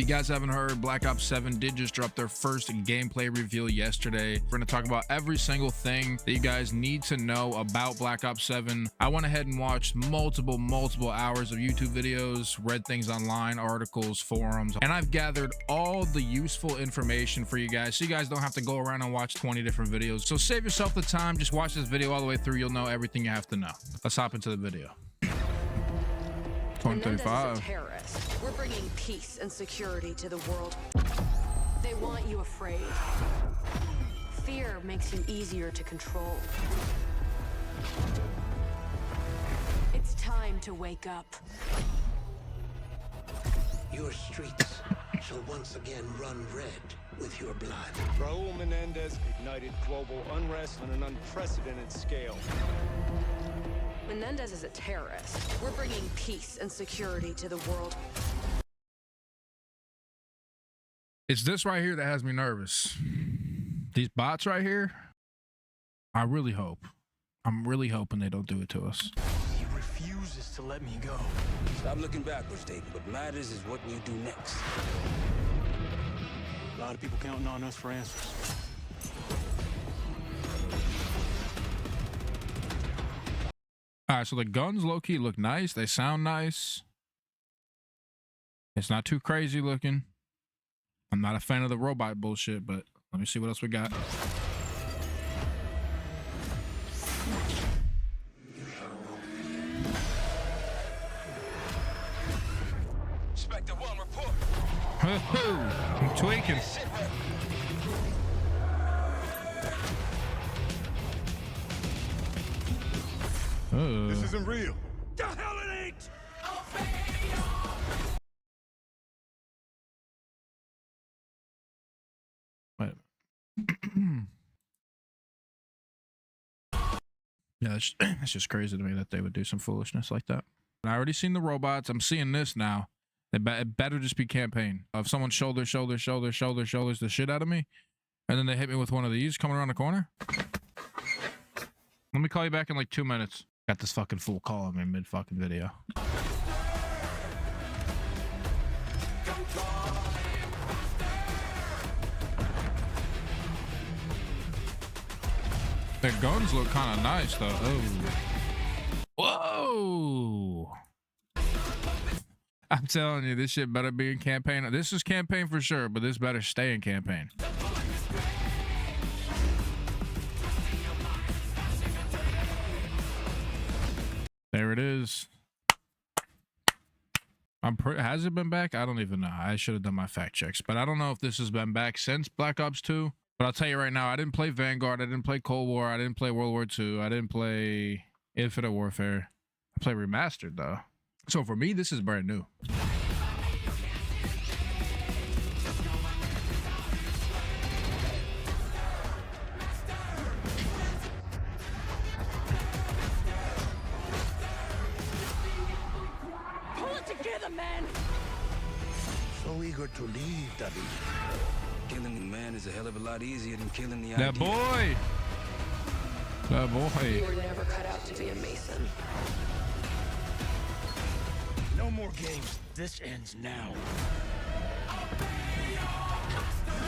If you guys haven't heard, Black Ops 7 did just drop their first gameplay reveal yesterday. We're going to talk about every single thing that you guys need to know about Black Ops 7. I went ahead and watched multiple hours of YouTube videos, read things online, articles, forums, and I've gathered all the useful information for you guys so you guys don't have to go around and watch 20 different videos. So save yourself the time, just watch this video all the way through. You'll know everything you have to know. Let's hop into the video. 2035. Menendez is a terrorist. We're bringing peace and security to the world. They want you afraid. Fear makes you easier to control. It's time to wake up. Your streets shall once again run red with your blood. Raul Menendez ignited global unrest on an unprecedented scale. Menendez is a terrorist. We're bringing peace and security to the world. It's this right here that has me nervous. These bots right here, I'm really hoping they don't do it to us. He refuses to let me go. Stop looking backwards, Dayton. What matters is what you do next. A lot of people counting on us for answers. All right, so the guns low-key look nice. They sound nice. It's not too crazy looking. I'm not a fan of the robot bullshit, but let me see what else we got. Inspector 1, report. I'm tweaking. This isn't real. The hell it ain't! Wait. Yeah, it's just crazy to me that they would do some foolishness like that. I already seen the robots. I'm seeing this now. It better just be campaign. If someone shoulders the shit out of me, and then they hit me with one of these coming around the corner. Let me call you back in like 2 minutes. Got this fucking fool calling me mid fucking video. Their guns look kind of nice though. Oh. Whoa. I'm telling you, this shit better be in campaign. This is campaign for sure, but this better stay in campaign. There it is. Has it been back? I don't even know. I should have done my fact checks, but I don't know if this has been back since Black Ops 2. But I'll tell you right now, I didn't play Vanguard. I didn't play Cold War. I didn't play World War II. I didn't play Infinite Warfare. I played Remastered though. So for me, this is brand new. Man. So eager to leave, David. Killing the man is a hell of a lot easier than killing the That idea. boy. That You boy. were never cut out to be a Mason. No more games. This ends now.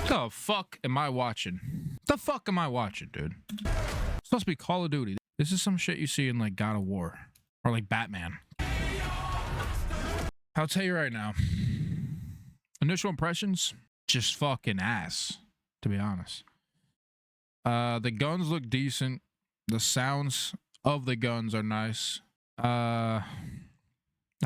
The fuck am I watching? The fuck am I watching, dude? It's supposed to be Call of Duty. This is some shit you see in like God of War or like Batman. I'll tell you right now, initial impressions, just fucking ass, to be honest. The guns look decent. The sounds of the guns are nice. I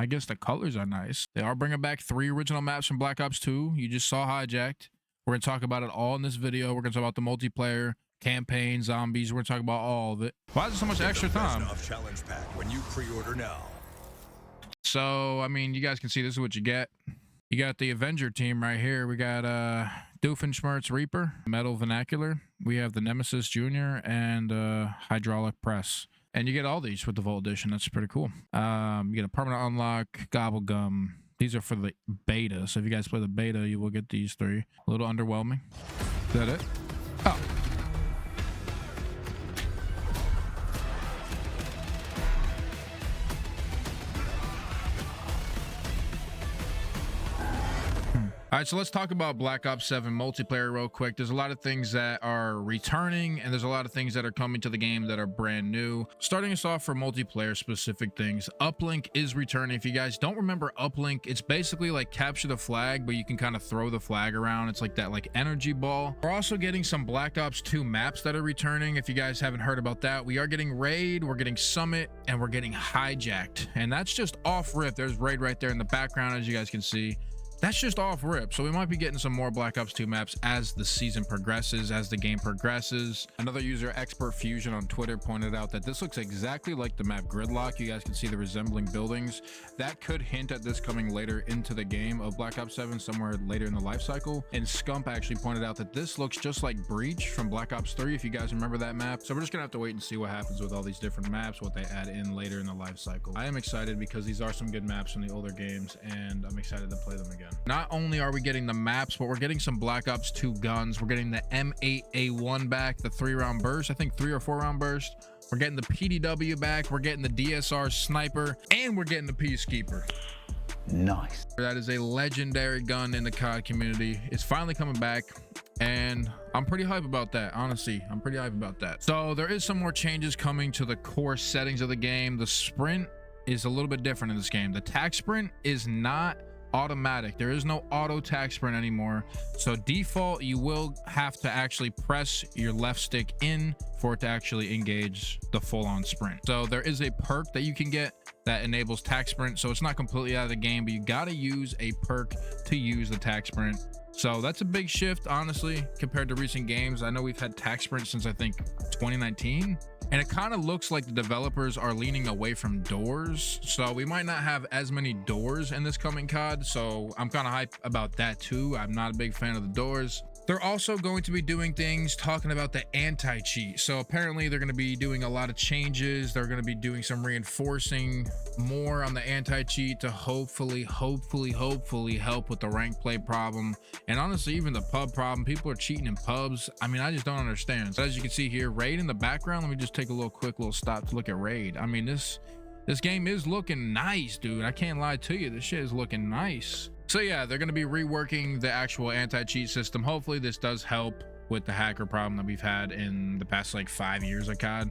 guess the colors are nice. They are bringing back 3 original maps from Black Ops 2. You just saw Hijacked. We're going to talk about it all in this video. We're going to talk about the multiplayer, campaign, zombies. We're going to talk about all of it. Why is there so much extra time? Challenge pack when you pre-order now. So, I mean, you guys can see this is what you get. You got the Avenger team right here. We got Doofenshmirtz Reaper, Metal Vernacular. We have the Nemesis Jr. and Hydraulic Press. And you get all these with the Vault Edition. That's pretty cool. You get a permanent unlock, Gobblegum. These are for the beta. So if you guys play the beta, you will get these 3. A little underwhelming. Is that it? Oh. All right, so let's talk about Black Ops 7 multiplayer real quick. There's a lot of things that are returning, and there's a lot of things that are coming to the game that are brand new. Starting us off for multiplayer specific things, Uplink is returning. If you guys don't remember Uplink, it's basically like capture the flag, but you can kind of throw the flag around. It's like that like energy ball. We're also getting some Black Ops 2 maps that are returning. If you guys haven't heard about that, we are getting Raid, we're getting Summit, and we're getting Hijacked. And that's just off rip. There's Raid right there in the background, as you guys can see. That's just off rip. So we might be getting some more Black Ops 2 maps as the season progresses, as the game progresses. Another user, Expert Fusion on Twitter, pointed out that this looks exactly like the map Gridlock. You guys can see the resembling buildings. That could hint at this coming later into the game of Black Ops 7, somewhere later in the life cycle. And Scump actually pointed out that this looks just like Breach from Black Ops 3, if you guys remember that map. So we're just gonna have to wait and see what happens with all these different maps, what they add in later in the life cycle. I am excited because these are some good maps from the older games, and I'm excited to play them again. Not only are we getting the maps, but we're getting some Black Ops 2 guns. We're getting the M8A1 back, the 3-round burst, I think 3 or 4-round burst. We're getting the PDW back. We're getting the DSR sniper, and we're getting the Peacekeeper. Nice. That is a legendary gun in the COD community. It's finally coming back, and I'm pretty hype about that. Honestly, I'm pretty hype about that. So there is some more changes coming to the core settings of the game. The sprint is a little bit different in this game. The tac sprint is not automatic. There is no auto tac sprint anymore. So default, you will have to actually press your left stick in for it to actually engage the full-on sprint. So there is a perk that you can get that enables tac sprint. So it's not completely out of the game, but you got to use a perk to use the tac sprint. So that's a big shift, honestly, compared to recent games. I know we've had tac sprint since I think 2019. And it kind of looks like the developers are leaning away from doors. So we might not have as many doors in this coming COD. So I'm kind of hyped about that too. I'm not a big fan of the doors. They're also going to be doing things talking about the anti-cheat. So apparently they're going to be doing a lot of changes. They're going to be doing some reinforcing more on the anti-cheat to hopefully help with the rank play problem. And honestly, even the pub problem. People are cheating in pubs. I mean, I just don't understand. So as you can see here, Raid in the background. Let me just take a quick little stop to look at Raid. I mean, this game is looking nice, dude. I can't lie to you. This shit is looking nice. So yeah, they're going to be reworking the actual anti-cheat system. Hopefully this does help with the hacker problem that we've had in the past like 5 years of COD,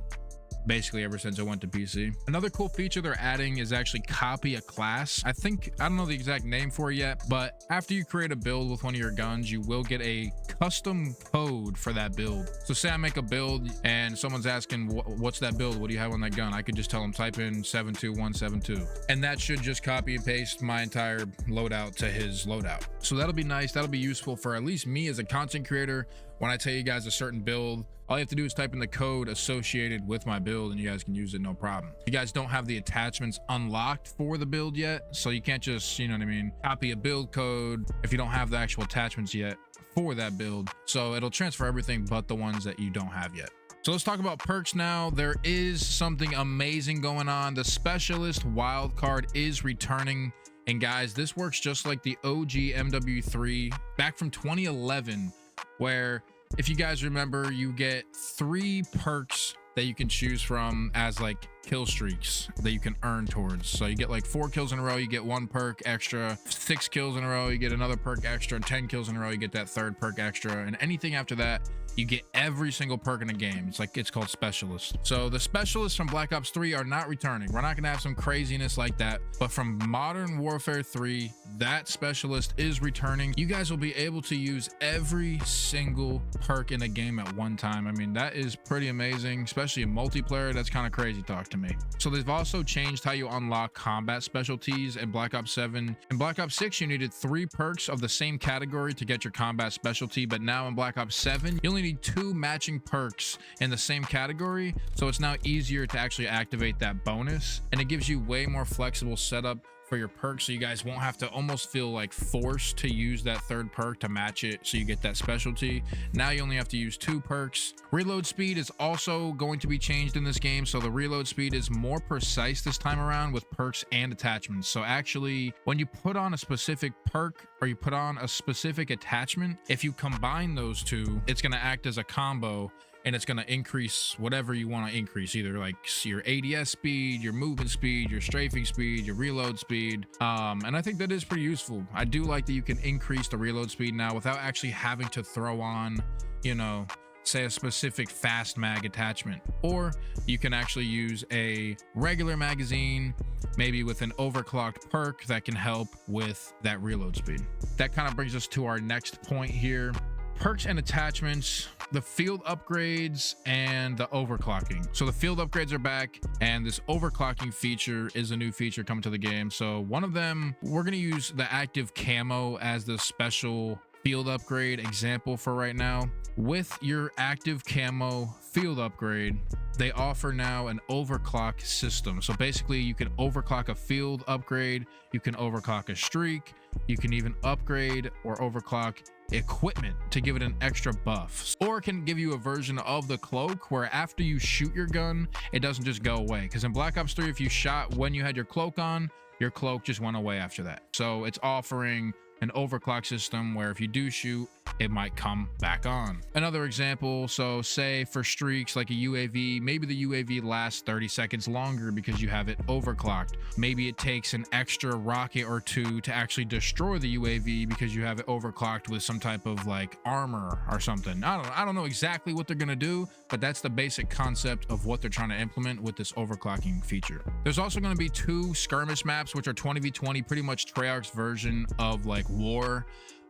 basically ever since I went to PC. Another cool feature they're adding is actually copy a class. I don't know the exact name for it yet, but after you create a build with one of your guns, you will get a custom code for that build. So say I make a build and someone's asking, what's that build? What do you have on that gun? I could just tell them type in 72172, and that should just copy and paste my entire loadout to his loadout. So that'll be nice. That'll be useful for at least me as a content creator. When I tell you guys a certain build, all you have to do is type in the code associated with my build and you guys can use it, no problem. You guys don't have the attachments unlocked for the build yet, so you can't just, you know what I mean, copy a build code if you don't have the actual attachments yet for that build. So it'll transfer everything but the ones that you don't have yet. So let's talk about perks now. There is something amazing going on. The Specialist wildcard is returning. And guys, this works just like the OG MW3 back from 2011, where if you guys remember, you get 3 perks that you can choose from as like kill streaks that you can earn towards. So you get like 4 kills in a row, you get 1 perk extra. 6 kills in a row, you get another perk extra. 10 kills in a row, you get that 3rd perk extra. And anything after that, you get every single perk in the game. It's called Specialist. So the Specialists from Black Ops 3 are not returning. We're not gonna have some craziness like that, but from Modern Warfare 3, that Specialist is returning. You guys will be able to use every single perk in the game at one time. I mean, that is pretty amazing, especially in multiplayer. That's kind of crazy talk to me. So they've also changed how you unlock combat specialties in Black Ops 7. In Black Ops 6, you needed 3 perks of the same category to get your combat specialty, but now in Black Ops 7, you only need 2 matching perks in the same category. So it's now easier to actually activate that bonus, and it gives you way more flexible setup for your perks, so you guys won't have to almost feel like forced to use that 3rd perk to match it so you get that specialty. Now you only have to use 2 perks. Reload speed is also going to be changed in this game, so the reload speed is more precise this time around with perks and attachments. So actually, when you put on a specific perk or you put on a specific attachment, if you combine those two, it's going to act as a combo and it's going to increase whatever you want to increase, either like your ADS speed, your movement speed, your strafing speed, your reload speed. And I think that is pretty useful. I do like that you can increase the reload speed now without actually having to throw on, you know, say a specific fast mag attachment, or you can actually use a regular magazine, maybe with an overclocked perk that can help with that reload speed. That kind of brings us to our next point here: perks and attachments, the field upgrades, and the overclocking. So the field upgrades are back, and this overclocking feature is a new feature coming to the game. So one of them, we're going to use the active camo as the special field upgrade example for right now. With your active camo field upgrade, they offer now an overclock system. So basically you can overclock a field upgrade, you can overclock a streak, you can even upgrade or overclock equipment to give it an extra buff, or it can give you a version of the cloak where after you shoot your gun, it doesn't just go away. Because in Black Ops 3, if you shot when you had your cloak on, your cloak just went away after that. So it's offering an overclock system where if you do shoot, it might come back on. Another example, so say for streaks like a UAV, maybe the UAV lasts 30 seconds longer because you have it overclocked. Maybe it takes an extra rocket or two to actually destroy the UAV because you have it overclocked with some type of like armor or something. I don't know exactly what they're gonna do, but that's the basic concept of what they're trying to implement with this overclocking feature. There's also going to be 2 skirmish maps, which are 20v20, pretty much Treyarch's version of like war.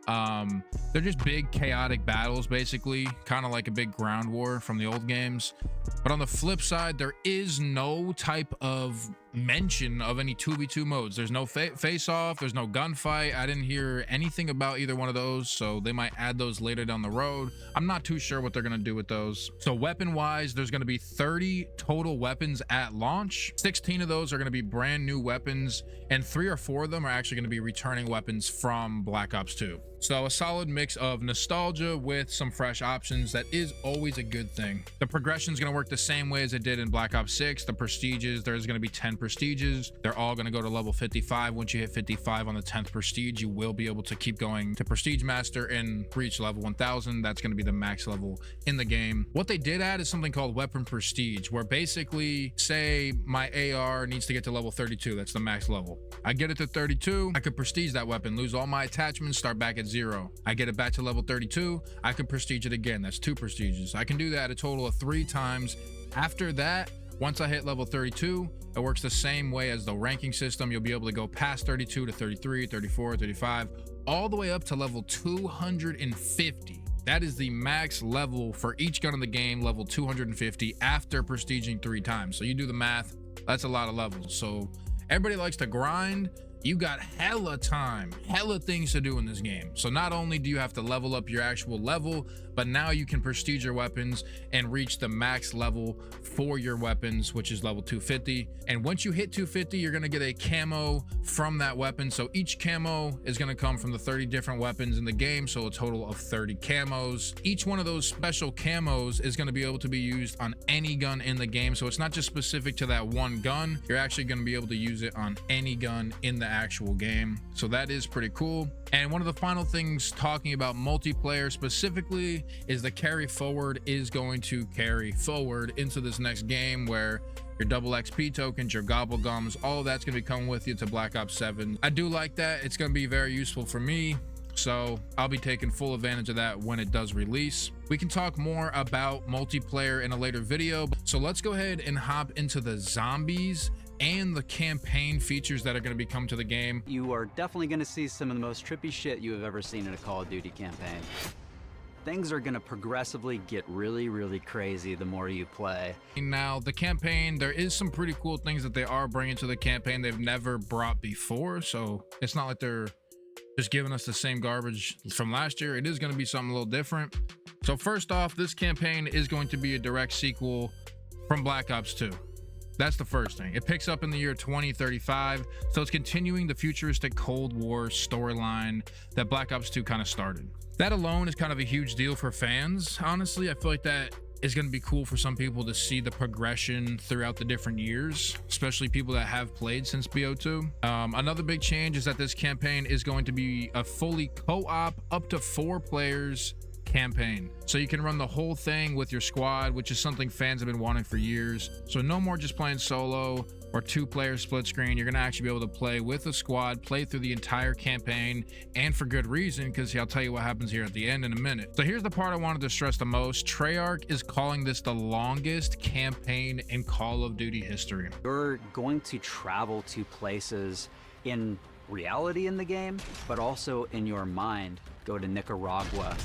They're just big chaotic battles, basically, kind of like a big ground war from the old games. But on the flip side, there is no type of mention of any 2v2 modes. There's no face off, there's no gunfight. I didn't hear anything about either one of those, so they might add those later down the road. I'm not too sure what they're going to do with those. So weapon wise, there's going to be 30 total weapons at launch. 16 of those are going to be brand new weapons, and 3 or 4 of them are actually going to be returning weapons from Black Ops 2. So a solid mix of nostalgia with some fresh options. That is always a good thing. The progression is going to work the same way as it did in Black Ops 6. The prestiges, there's going to be 10 prestiges. They're all going to go to level 55. Once you hit 55 on the 10th prestige, you will be able to keep going to prestige master and reach level 1000. That's going to be the max level in the game. What they did add is something called weapon prestige, where basically, say my AR needs to get to level 32. That's the max level. I get it to 32, I could prestige that weapon, lose all my attachments, start back at 0. I get it back to level 32, I can prestige it again. That's 2 prestiges. I can do that a total of 3 times. After that, once I hit level 32, it works the same way as the ranking system. You'll be able to go past 32 to 33, 34, 35, all the way up to level 250. That is the max level for each gun in the game, level 250, after prestiging 3 times. So you do the math, that's a lot of levels. So everybody likes to grind. You got hella time, hella things to do in this game. So not only do you have to level up your actual level, but now you can prestige your weapons and reach the max level for your weapons, which is level 250. And once you hit 250, you're gonna get a camo from that weapon. So each camo is gonna come from the 30 different weapons in the game. So a total of 30 camos. Each one of those special camos is gonna be able to be used on any gun in the game. So it's not just specific to that one gun. You're actually gonna be able to use it on any gun in the actual game. So that is pretty cool. And one of the final things talking about multiplayer specifically is the carry forward is going to carry forward into this next game, where your double XP tokens, your gobble gums, all of that's going to be coming with you to Black Ops 7. I do like that. It's going to be very useful for me, so I'll be taking full advantage of that when it does release. We can talk more about multiplayer in a later video, so let's go ahead and hop into the zombies and the campaign features that are going to be coming to the game. You are definitely going to see some of the most trippy shit you have ever seen in a Call of Duty campaign. Things are going to progressively get really, really crazy the more you play. Now, the campaign, there is some pretty cool things that they are bringing to the campaign they've never brought before, so it's not like they're just giving us the same garbage from last year. It is going to be something a little different. So first off, this campaign is going to be a direct sequel from Black Ops 2. That's the first thing. It picks up in the year 2035, so it's continuing the futuristic Cold War storyline that Black Ops 2 kind of started. That alone is kind of a huge deal for fans. Honestly, I feel like that is going to be cool for some people to see the progression throughout the different years, especially people that have played since BO2. Another big change is that this campaign is going to be a fully co-op, up to 4 players campaign. So you can run the whole thing with your squad, which is something fans have been wanting for years. So no more just playing solo or 2-player split screen. You're going to actually be able to play with a squad, play through the entire campaign, and for good reason, because I'll tell you what happens here at the end in a minute. So here's the part I wanted to stress the most. Treyarch is calling this the longest campaign in Call of Duty history. You're going to travel to places in reality in the game, but also in your mind. Go to Nicaragua.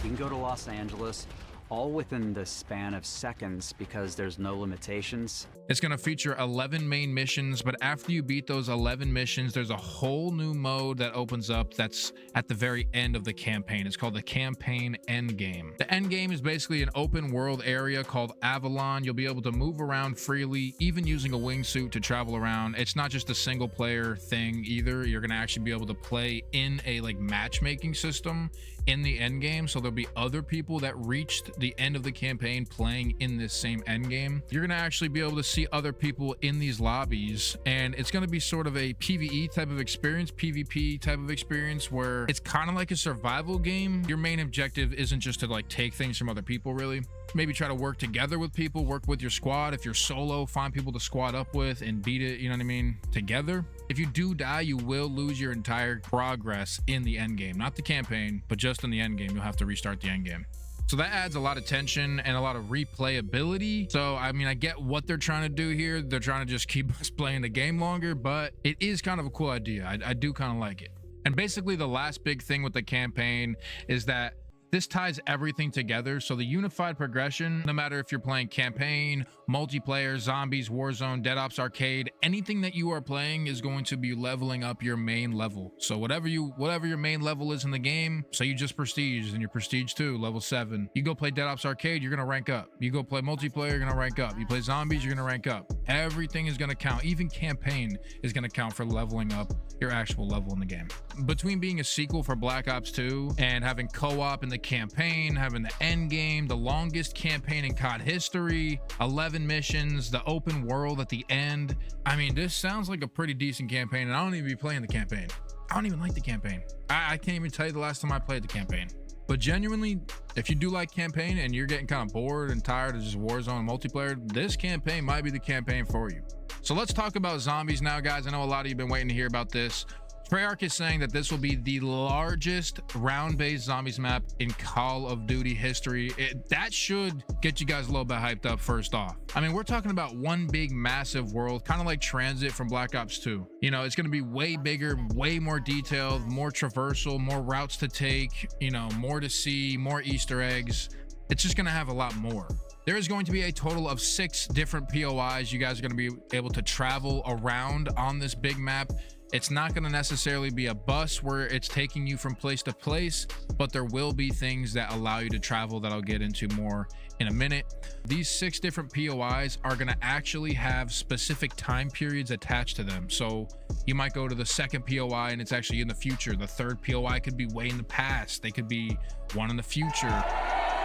You can go to Los Angeles, all within the span of seconds because there's no limitations. It's going to feature 11 main missions, but after you beat those 11 missions, there's a whole new mode that opens up that's at the very end of the campaign. It's called the Campaign Endgame. The Endgame is basically an open world area called Avalon. You'll be able to move around freely, even using a wingsuit to travel around. It's not just a single player thing either. You're going to actually be able to play in a matchmaking system in the end game. So there'll be other people that reached the end of the campaign playing in this same end game. You're going to actually be able to see other people in these lobbies, and it's going to be sort of a PvE type of experience, PvP type of experience, where it's kind of like a survival game. Your main objective isn't just to take things from other people, really. Maybe try to work together with people, work with your squad. If you're solo, find people to squad up with and beat it, you know what I mean, together. If you do die, you will lose your entire progress in the end game, not the campaign, but just in the end game. You'll have to restart the end game. So that adds a lot of tension and a lot of replayability. So, I mean, I get what they're trying to do here. They're trying to just keep us playing the game longer, but it is kind of a cool idea. I do kind of like it. And basically the last big thing with the campaign is that this ties everything together. So the unified progression, no matter if you're playing campaign, multiplayer, zombies, Warzone, Dead Ops Arcade, anything that you are playing is going to be leveling up your main level. So whatever your main level is in the game, say you just prestige and you're prestige 2, level 7. You go play Dead Ops Arcade, you're going to rank up. You go play multiplayer, you're going to rank up. You play zombies, you're going to rank up. Everything is going to count. Even campaign is going to count for leveling up your actual level in the game. Between being a sequel for Black Ops 2 and having co-op in the campaign, having the end game, the longest campaign in COD history, 11 missions, the open world at the end. I mean, this sounds like a pretty decent campaign, and I don't even be playing the campaign. I don't even like the campaign. I can't even tell you the last time I played the campaign. But genuinely, if you do like campaign and you're getting kind of bored and tired of just Warzone multiplayer, this campaign might be the campaign for you. So let's talk about zombies now, guys. I know a lot of you have been waiting to hear about this. Treyarch is saying that this will be the largest round-based zombies map in Call of Duty history. That should get you guys a little bit hyped up first off. I mean, we're talking about one big massive world, kind of like Transit from Black Ops 2. You know, it's going to be way bigger, way more detailed, more traversal, more routes to take, you know, more to see, more Easter eggs. It's just going to have a lot more. There is going to be a total of 6 different POIs. You guys are going to be able to travel around on this big map. It's not going to necessarily be a bus where it's taking you from place to place, but there will be things that allow you to travel that I'll get into more in a minute. These 6 different POIs are going to actually have specific time periods attached to them. So you might go to the second POI and it's actually in the future. The third POI could be way in the past. They could be one in the future.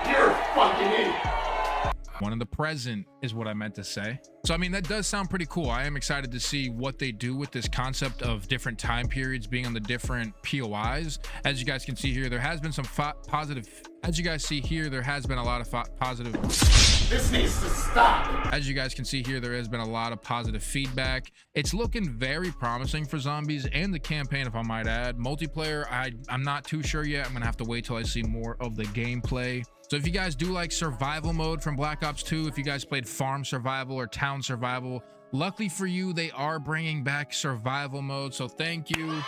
You're a fucking idiot. One in the present is what I meant to say. So I mean, that does sound pretty cool. I am excited to see what they do with this concept of different time periods being on the different POIs. As you guys can see here, there has been some positive. As you guys see here, there has been a lot of positive. This needs to stop. As you guys can see here, there has been a lot of positive feedback. It's looking very promising for zombies and the campaign, if I might add. Multiplayer, I'm not too sure yet. I'm gonna have to wait till I see more of the gameplay. So if you guys do like survival mode from Black Ops 2, if you guys played farm survival or town survival, luckily for you, they are bringing back survival mode. So thank you,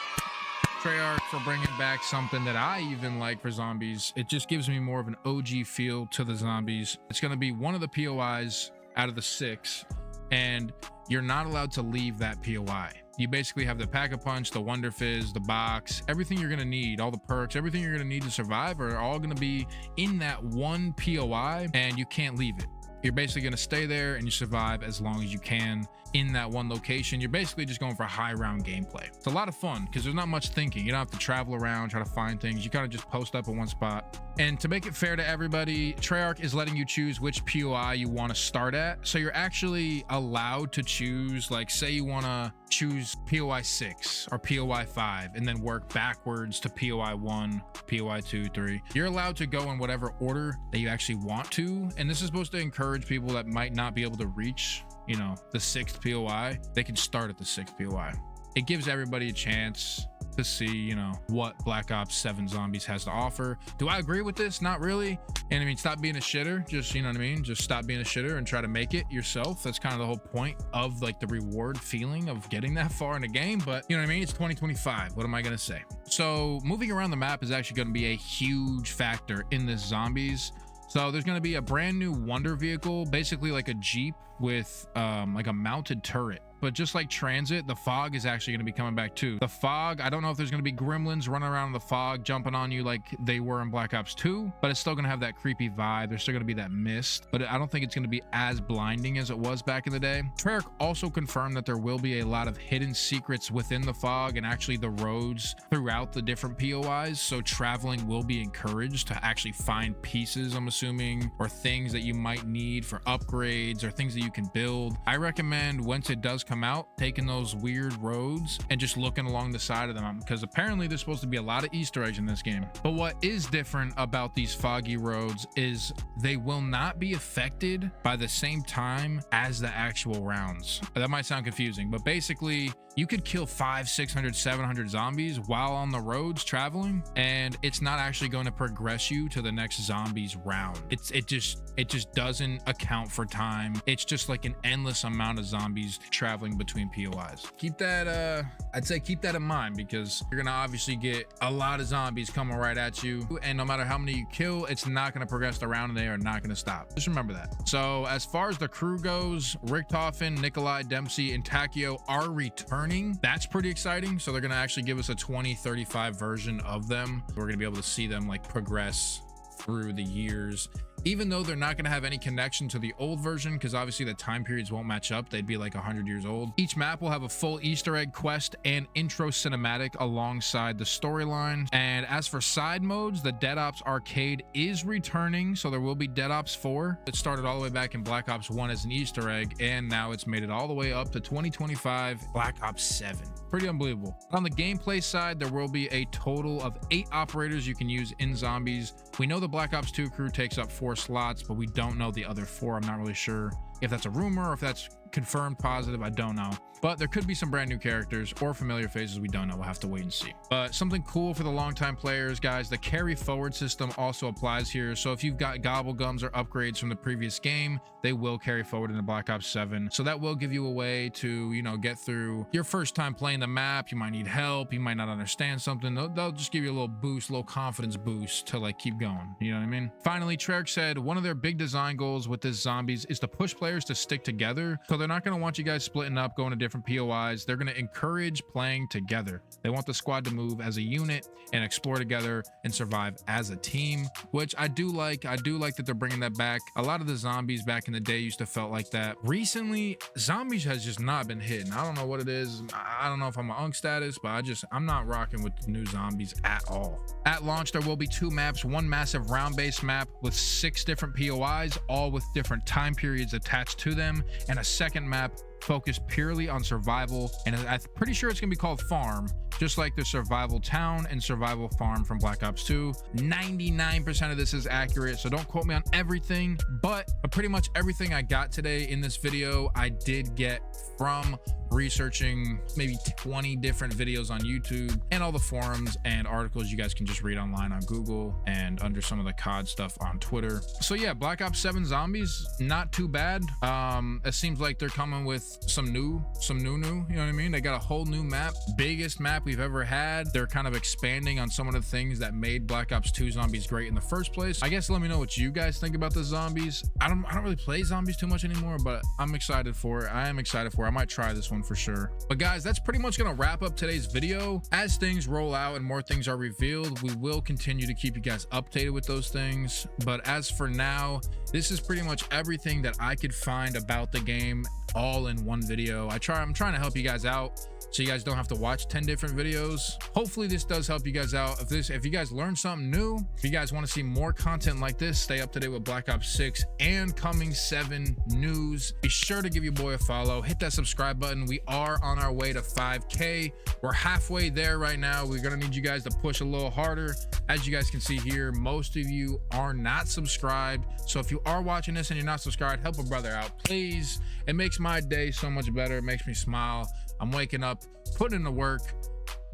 Treyarch, for bringing back something that I even like for zombies. It just gives me more of an OG feel to the zombies. It's going to be one of the POIs out of the 6, and you're not allowed to leave that POI. You basically have the Pack-a-Punch, the Wonder Fizz, the box, everything you're going to need, all the perks, everything you're going to need to survive are all going to be in that one POI, and you can't leave it. You're basically going to stay there and you survive as long as you can in that one location. You're basically just going for high round gameplay. It's a lot of fun because there's not much thinking. You don't have to travel around, try to find things. You kind of just post up in one spot And to make it fair to everybody, Treyarch is letting you choose which POI you want to start at. So you're actually allowed to choose, like, say you want to choose POI 6 or POI 5 and then work backwards to POI 1, POI 2, 3. You're allowed to go in whatever order that you actually want to. And this is supposed to encourage people that might not be able to reach, you know, the 6th POI. They can start at the 6th POI. It gives everybody a chance to see, you know, what Black Ops 7 Zombies has to offer. Do I agree with this? Not really. And I mean, stop being a shitter. Just, you know what I mean? Just stop being a shitter and try to make it yourself. That's kind of the whole point of like the reward feeling of getting that far in a game. But you know what I mean? It's 2025. What am I going to say? So moving around the map is actually going to be a huge factor in this Zombies. So there's going to be a brand new Wonder vehicle, basically like a Jeep with like a mounted turret. But just like Transit, the fog is actually going to be coming back too. The fog, I don't know if there's going to be gremlins running around in the fog jumping on you like they were in Black Ops 2, but it's still going to have that creepy vibe. There's still going to be that mist, but I don't think it's going to be as blinding as it was back in the day. Treyarch also confirmed that there will be a lot of hidden secrets within the fog and actually the roads throughout the different POIs. So traveling will be encouraged to actually find pieces, I'm assuming, or things that you might need for upgrades or things that you can build. I recommend once it does come out, taking those weird roads and just looking along the side of them, because apparently there's supposed to be a lot of Easter eggs in this game. But what is different about these foggy roads is they will not be affected by the same time as the actual rounds. That might sound confusing, but basically you could kill 500, 600, 700 zombies while on the roads traveling, and it's not actually going to progress you to the next zombies round. It just doesn't account for time. It's just like an endless amount of zombies traveling between POIs. Keep that I'd say keep that in mind, because you're gonna obviously get a lot of zombies coming right at you, and no matter how many you kill, it's not gonna progress the round and they are not gonna stop. Just remember that. So as far as the crew goes, Richtofen, Nikolai, Dempsey, and Takio are returning. That's pretty exciting. So they're gonna actually give us a 2035 version of them. We're gonna be able to see them like progress through the years, even though they're not going to have any connection to the old version, because obviously the time periods won't match up. They'd be like 100 years old. Each map will have a full Easter egg quest and intro cinematic alongside the storyline. And as for side modes, the Dead Ops arcade is returning, so there will be Dead Ops 4. It started all the way back in Black Ops 1 as an Easter egg, and now it's made it all the way up to 2025 Black Ops 7. Pretty unbelievable. On the gameplay side, there will be a total of 8 operators you can use in Zombies. We know the Black Ops 2 crew takes up 4 slots, but we don't know the other 4. I'm not really sure if that's a rumor or if that's confirmed positive. I don't know, but there could be some brand new characters or familiar faces. We don't know. We'll have to wait and see. But something cool for the longtime players, guys, the carry forward system also applies here. So if you've got gobble gums or upgrades from the previous game, they will carry forward into Black Ops 7. So that will give you a way to, you know, get through your first time playing the map. You might need help, you might not understand something. They'll just give you a little boost, a little confidence boost to like keep going. You know what I mean? Finally, Treyarch said one of their big design goals with this Zombies is to push players to stick together. So they're not going to want you guys splitting up, going to different POIs. They're going to encourage playing together. They want the squad to move as a unit and explore together and survive as a team, which I do like. I do like that they're bringing that back. A lot of the Zombies back in the day used to felt like that. Recently, Zombies has just not been hitting. I don't know what it is. I don't know if I'm an unk status, but I'm not rocking with the new Zombies at all. At launch, there will be 2 maps, one massive round-based map with 6 different POIs, all with different time periods attached to them, and a second map focused purely on survival, and I'm pretty sure it's gonna be called Farm, just like the Survival Town and Survival Farm from Black Ops 2. 99% of this is accurate, so don't quote me on everything, but pretty much everything I got today in this video I did get from researching maybe 20 different videos on YouTube and all the forums and articles you guys can just read online on Google and under some of the COD stuff on Twitter. So yeah, Black Ops 7 Zombies, not too bad. It seems like they're coming with some new, you know what I mean? They got a whole new map, biggest map we've ever had. They're kind of expanding on some of the things that made Black Ops 2 Zombies great in the first place. I guess let me know what you guys think about the Zombies. I don't really play Zombies too much anymore, but I'm excited for it. I am excited for it. I might try this one for sure. But guys, that's pretty much gonna wrap up today's video. As things roll out and more things are revealed, we will continue to keep you guys updated with those things. But as for now, this is pretty much everything that I could find about the game all in one video. I'm trying to help you guys out so you guys don't have to watch 10 different videos. Hopefully this does help you guys out. If you guys learned something new, if you guys want to see more content like this, stay up to date with Black Ops 6 and coming 7 news, be sure to give your boy a follow, hit that subscribe button. We are on our way to 5K. We're halfway there right now. We're gonna need you guys to push a little harder. As you guys can see here, most of you are not subscribed, so if you are watching this and you're not subscribed, help a brother out, please. It makes my day so much better. It makes me smile. I'm waking up, putting in the work,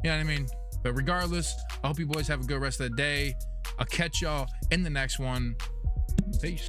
you know what I mean? But regardless, I hope you boys have a good rest of the day. I'll catch y'all in the next one. Peace.